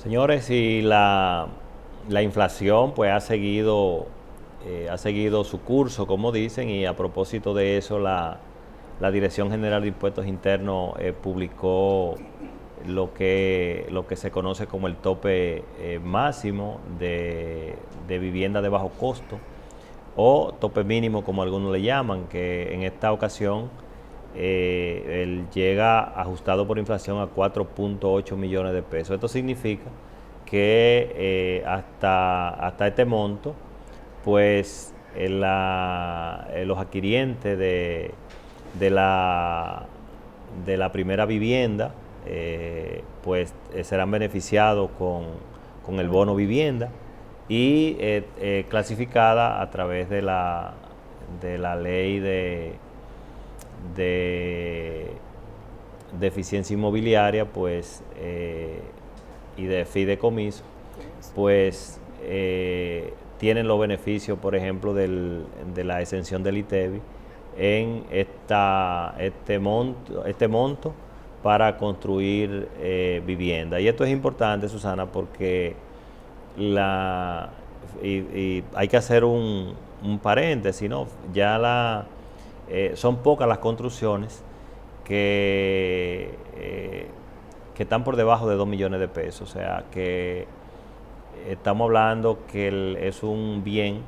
Señores, y la inflación pues ha seguido su curso, como dicen, y a propósito de eso, la Dirección General de Impuestos Internos publicó lo que se conoce como el tope máximo de vivienda de bajo costo, o tope mínimo como algunos le llaman, que en esta ocasión él llega ajustado por inflación a 4.8 millones de pesos. Esto significa que hasta este monto, pues los adquirientes de la, de la primera vivienda, pues serán beneficiados con el bono vivienda y clasificada a través de la ley de, de eficiencia inmobiliaria, pues, y de fideicomiso, pues tienen los beneficios, por ejemplo, de la exención del ITEVI en este monto para construir vivienda. Y esto es importante, Susana, porque y hay que hacer un paréntesis, ¿no? Son pocas las construcciones que están por debajo de 2 millones de pesos. O sea, que estamos hablando que es un bien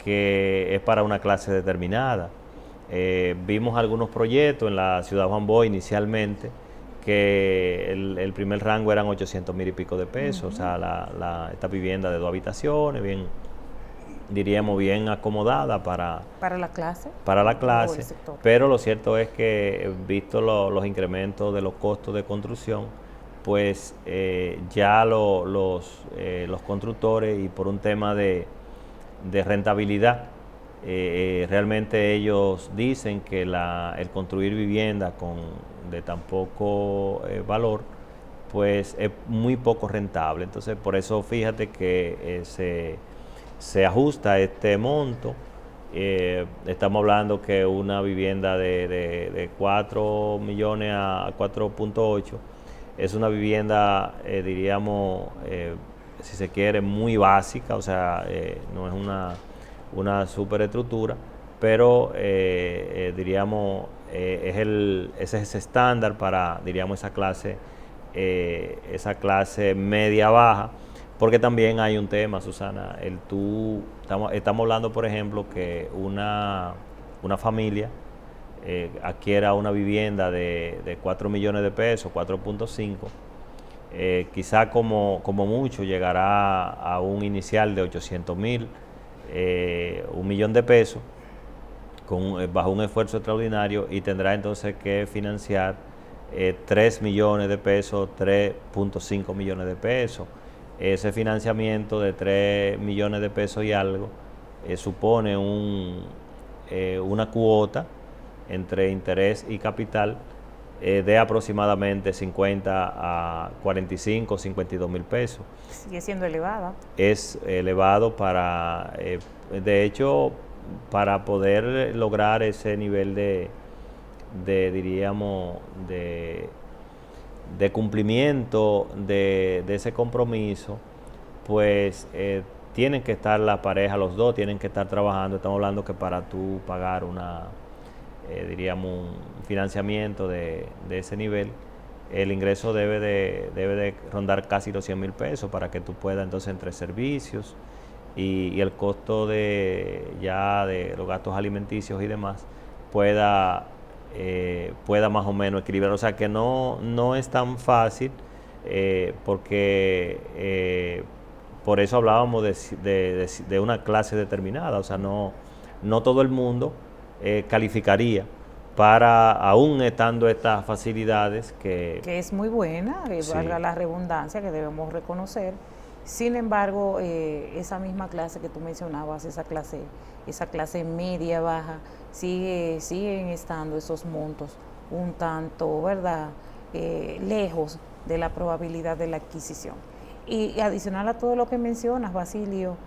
que es para una clase determinada. Vimos algunos proyectos en la ciudad de Juan Bosch inicialmente, que el primer rango eran 800,000 y pico de pesos. O sea, esta vivienda de 2 habitaciones, diríamos bien acomodada para la clase, pero lo cierto es que, visto los incrementos de los costos de construcción, pues ya los constructores, y por un tema de rentabilidad, realmente ellos dicen que el construir vivienda de tan poco valor, pues es muy poco rentable. Entonces, por eso fíjate que se ajusta este monto. Estamos hablando que una vivienda de 4 millones a 4.8 es una vivienda, diríamos, si se quiere, muy básica. O sea, no es una superestructura, pero diríamos, ese es ese estándar para, diríamos, esa clase media-baja. Porque también hay un tema, Susana, estamos hablando, por ejemplo, que una familia adquiera una vivienda de 4 millones de pesos, 4.5, quizá como mucho llegará a un inicial de 800,000, 1 millón de pesos, bajo un esfuerzo extraordinario, y tendrá entonces que financiar 3 millones de pesos, 3.5 millones de pesos. Ese financiamiento de 3 millones de pesos y algo supone una cuota entre interés y capital de aproximadamente 50 a 45, 52,000 pesos. Sigue siendo elevada. Es elevado de hecho, para poder lograr ese nivel diríamos, de cumplimiento de ese compromiso, pues tienen que estar la pareja, los dos tienen que estar trabajando. Estamos hablando que para tú pagar diríamos, un financiamiento de ese nivel, el ingreso debe de rondar casi los 100,000 pesos para que tú puedas, entonces, entre servicios y el costo de los gastos alimenticios y demás, pueda más o menos equilibrar. O sea, que no es tan fácil, porque por eso hablábamos de una clase determinada. O sea, no todo el mundo calificaría para, aún estando estas facilidades que es muy buena, sí, valga la redundancia, que debemos reconocer. Sin embargo, esa misma clase que tú mencionabas, esa clase media baja, siguen estando esos montos un tanto, ¿verdad?, lejos de la probabilidad de la adquisición. Y adicional a todo lo que mencionas, Basilio,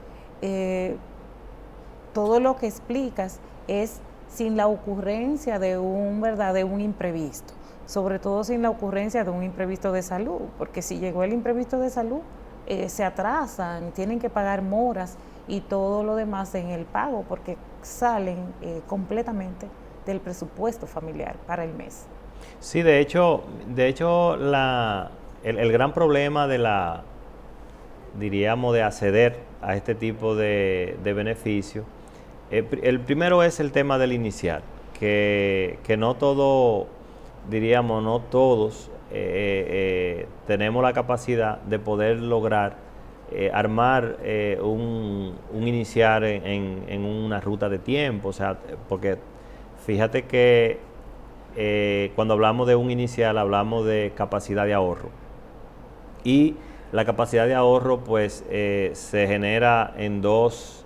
todo lo que explicas es sin la ocurrencia de un imprevisto. sobre todo sin la ocurrencia de un imprevisto de salud, porque si llegó el imprevisto de salud, se atrasan, tienen que pagar moras y todo lo demás en el pago, porque salen completamente del presupuesto familiar para el mes. Sí, de hecho el gran problema diríamos, de acceder a este tipo de beneficios, el primero es el tema del inicial, que no todo, diríamos, no todos tenemos la capacidad de poder lograr armar un iniciar en una ruta de tiempo, o sea, porque fíjate que cuando hablamos de un inicial hablamos de capacidad de ahorro, y la capacidad de ahorro pues se genera en dos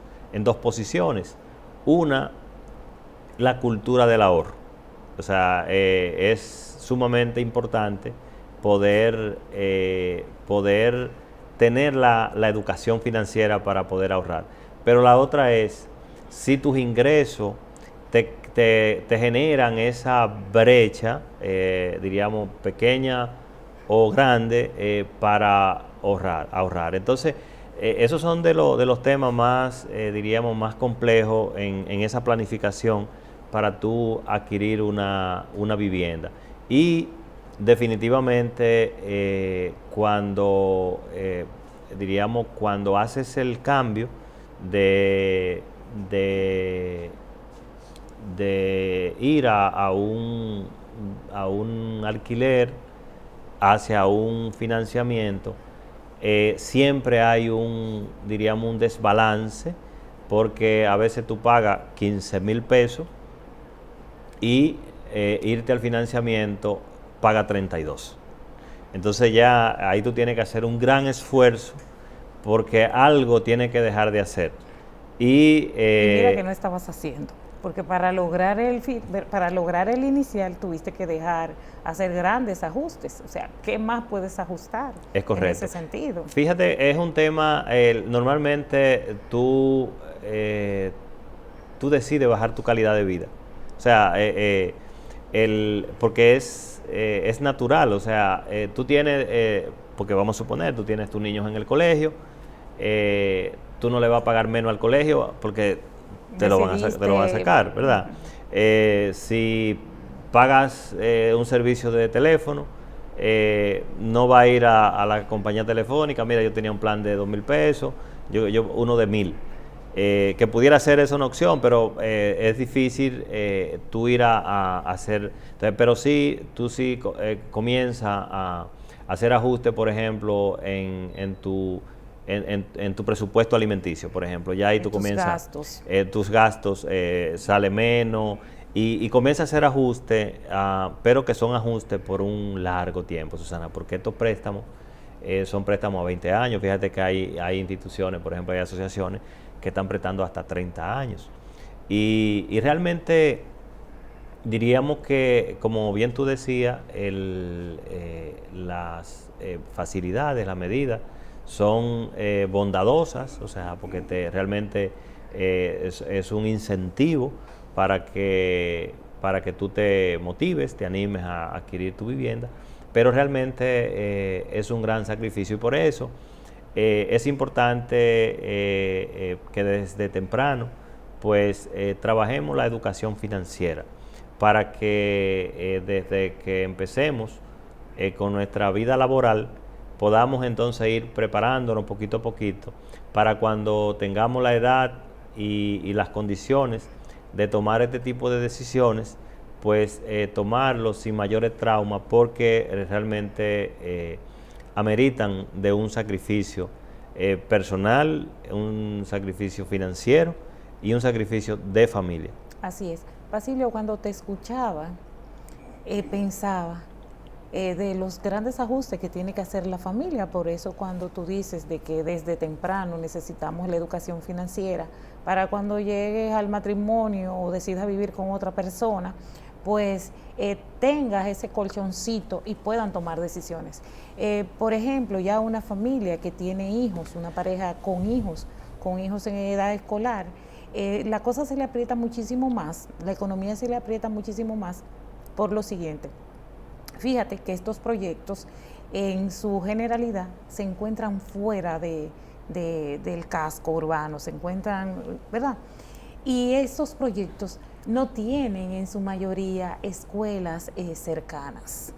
posiciones. Una, la cultura del ahorro. O sea, es sumamente importante poder tener la educación financiera para poder ahorrar. Pero la otra es, si tus ingresos te generan esa brecha, diríamos, pequeña o grande, para ahorrar. Entonces, esos son de los temas más, diríamos, más complejos en esa planificación para tú adquirir una vivienda. Y definitivamente diríamos, cuando haces el cambio de, de, de ir a un alquiler hacia un financiamiento, siempre hay diríamos, un desbalance, porque a veces tú pagas 15,000 pesos y irte al financiamiento paga 32. Entonces ya ahí tú tienes que hacer un gran esfuerzo, porque algo tienes que dejar de hacer. Y mira que no estabas haciendo, porque para lograr el inicial tuviste que hacer grandes ajustes. O sea, ¿qué más puedes ajustar? Es correcto. En ese sentido? Fíjate, es un tema, normalmente tú decides bajar tu calidad de vida. O sea, porque es natural. O sea, tú tienes, porque vamos a suponer, tú tienes tus niños en el colegio, tú no le vas a pagar menos al colegio porque te lo van a sacar, ¿verdad? Si pagas un servicio de teléfono, no va a ir a la compañía telefónica. Mira, yo tenía un plan de 2,000 pesos, uno de 1,000. Que pudiera ser esa una opción, pero es difícil tú ir a hacer. Entonces, pero sí, tú sí comienzas a hacer ajustes, por ejemplo, en tu presupuesto alimenticio, por ejemplo. Ya ahí tú comienzas. Tus gastos sale menos, y comienza a hacer ajustes, pero que son ajustes por un largo tiempo, Susana, porque estos préstamos son préstamos a 20 años. Fíjate que hay instituciones, por ejemplo, hay asociaciones que están prestando hasta 30 años. Y realmente diríamos que, como bien tú decías, las facilidades, las medidas son bondadosas, o sea, porque realmente es un incentivo para que tú te motives, te animes a adquirir tu vivienda, pero realmente es un gran sacrificio, y por eso es importante que desde temprano pues trabajemos la educación financiera, para que desde que empecemos con nuestra vida laboral podamos entonces ir preparándonos poquito a poquito, para cuando tengamos la edad y las condiciones de tomar este tipo de decisiones, pues tomarlo sin mayores traumas, porque realmente ameritan de un sacrificio personal, un sacrificio financiero y un sacrificio de familia. Así es. Basilio, cuando te escuchaba, pensaba de los grandes ajustes que tiene que hacer la familia. Por eso cuando tú dices de que desde temprano necesitamos la educación financiera, para cuando llegues al matrimonio o decidas vivir con otra persona, pues tengas ese colchoncito y puedan tomar decisiones. Por ejemplo, ya una familia que tiene hijos, una pareja con hijos en edad escolar, la cosa se le aprieta muchísimo más, la economía se le aprieta muchísimo más por lo siguiente. Fíjate que estos proyectos en su generalidad se encuentran fuera del casco urbano, se encuentran, ¿verdad? Y esos proyectos no tienen en su mayoría escuelas cercanas.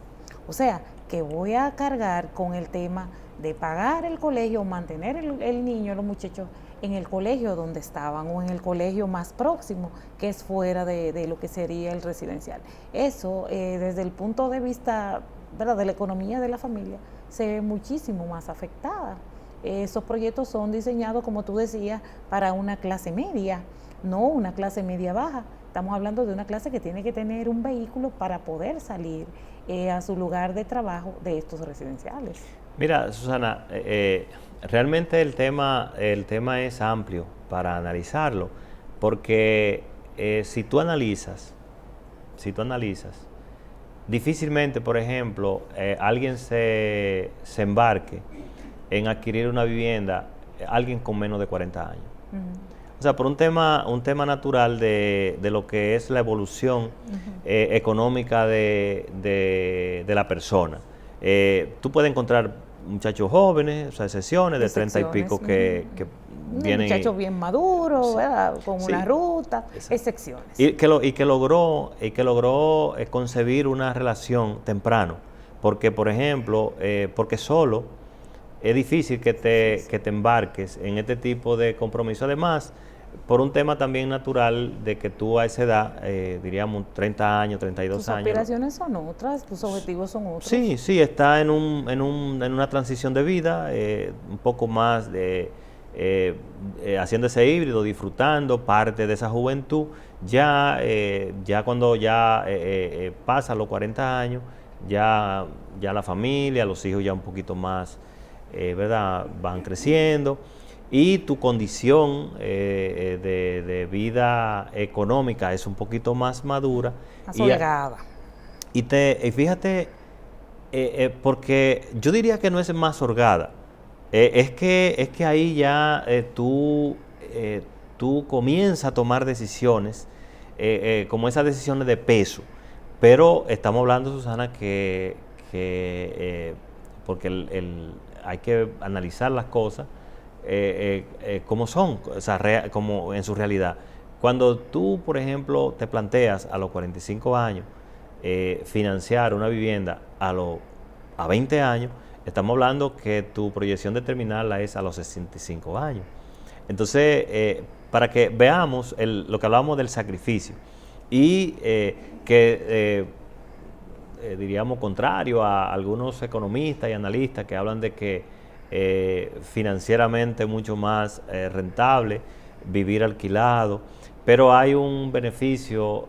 O sea, que voy a cargar con el tema de pagar el colegio, mantener el niño, los muchachos en el colegio donde estaban o en el colegio más próximo, que es fuera de lo que sería el residencial. Eso, desde el punto de vista, ¿verdad?, de la economía de la familia, se ve muchísimo más afectada. Esos proyectos son diseñados, como tú decías, para una clase media, no una clase media baja. Estamos hablando de una clase que tiene que tener un vehículo para poder salir a su lugar de trabajo de estos residenciales. Mira, Susana, realmente el tema es amplio para analizarlo, porque si tú analizas, difícilmente, por ejemplo, alguien se embarque en adquirir una vivienda, alguien con menos de 40 años. O sea, por un tema natural de lo que es la evolución económica de la persona. Tú puedes encontrar muchachos jóvenes, o sea, excepciones de 30 y pico que vienen. Muchachos bien maduros, Sí, ¿verdad?, con sí, una ruta, exacto. excepciones. Y que logró concebir una relación temprano. Porque, por ejemplo, porque solo es difícil que te embarques en este tipo de compromiso. Además, por un tema también natural de que tú a esa edad, diríamos 30 años, 32 Tus años. aspiraciones son otras, tus objetivos son otros. Sí, sí, está en una transición de vida, un poco más haciendo ese híbrido, disfrutando parte de esa juventud. Ya cuando pasa los 40 años, ya la familia, los hijos ya un poquito más, ¿verdad?, van creciendo. Y tu condición de vida económica es un poquito más madura. Más holgada. Y fíjate, porque yo diría que no es más holgada. Es que ahí ya tú comienzas a tomar decisiones, como esas decisiones de peso. Pero estamos hablando, Susana, porque hay que analizar las cosas como son, o sea, como en su realidad. Cuando tú, por ejemplo, te planteas a los 45 años financiar una vivienda a 20 años, estamos hablando que tu proyección de terminarla es a los 65 años. Entonces, para que veamos lo que hablábamos del sacrificio y diríamos, contrario a algunos economistas y analistas que hablan de que financieramente es mucho más rentable vivir alquilado, pero hay un beneficio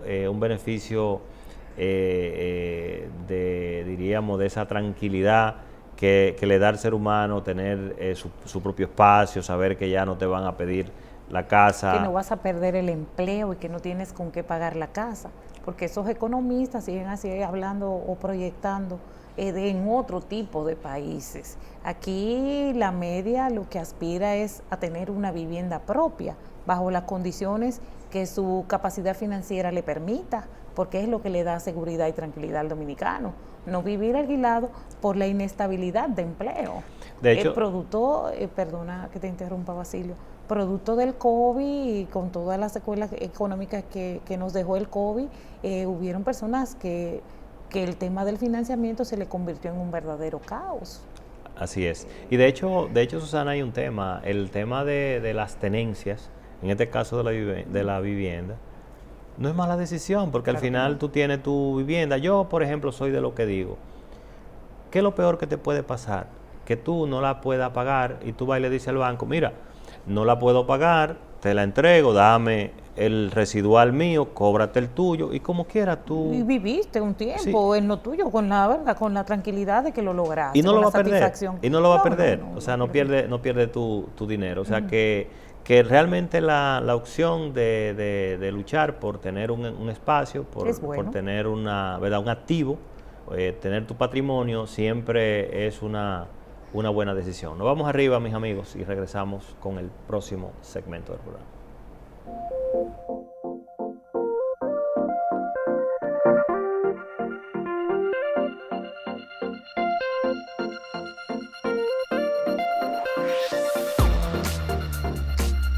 diríamos, de esa tranquilidad que le da al ser humano tener su propio espacio, saber que ya no te van a pedir la casa. Que no vas a perder el empleo y que no tienes con qué pagar la casa, porque esos economistas siguen así hablando o proyectando en otro tipo de países. Aquí la media lo que aspira es a tener una vivienda propia, bajo las condiciones que su capacidad financiera le permita, porque es lo que le da seguridad y tranquilidad al dominicano. No vivir alquilado por la inestabilidad de empleo. De hecho, perdona que te interrumpa, Basilio, producto del COVID y con todas las secuelas económicas que nos dejó el COVID, hubieron personas que el tema del financiamiento se le convirtió en un verdadero caos. Así es. Y de hecho, Susana, hay un tema, el tema de las tenencias, en este caso de la vivienda, no es mala decisión, porque al final tú tienes tu vivienda. Yo, por ejemplo, soy de lo que digo, ¿qué es lo peor que te puede pasar? Que tú no la puedas pagar y tú vas y le dices al banco, mira, no la puedo pagar, te la entrego, dame el residual mío, cóbrate el tuyo y como quiera tú. Y viviste un tiempo en lo tuyo con la verdad, con la tranquilidad de que lo lograste. Y no lo va a perder. Y no lo va a perder. No, o sea, no pierde tu dinero. O sea, que realmente la opción de luchar por tener un espacio, por tener ¿verdad?, un activo, tener tu patrimonio, siempre es una buena decisión. Nos vamos arriba, mis amigos, y regresamos con el próximo segmento del programa.